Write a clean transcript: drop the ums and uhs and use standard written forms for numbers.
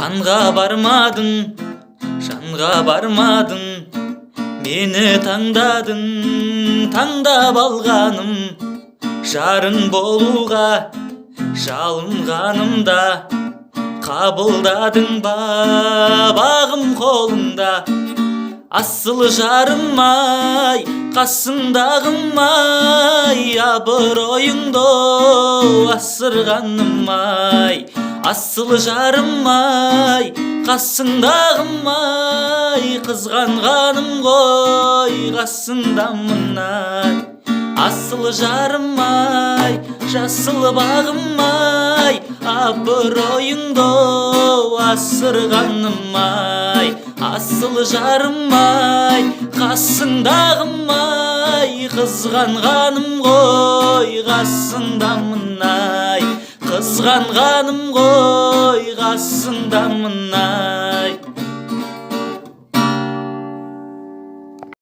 Ханға бармадың, жанға бармадың, мені таңдадың, таңдап алғаным, жарын болуға жалынғанымда, қабылдадың ба бағым қолыңда. Асыл жарым-ай, қасыңдағым-ай, абыройыңды асырғаным-ай. Асыл жарым-ай, қасыңдағым-ай, қызғанғаным ғой қасыңдамын-ай. Асыл жарым-ай, жасыл бағым-ай, абыройыңды асырғаным-ай. Асыл жарым-ай, қасыңдағым-ай, қызғанғаным ғой қасыңдамын-ай. Қызғанғаным ғой қасыңдамын-ай.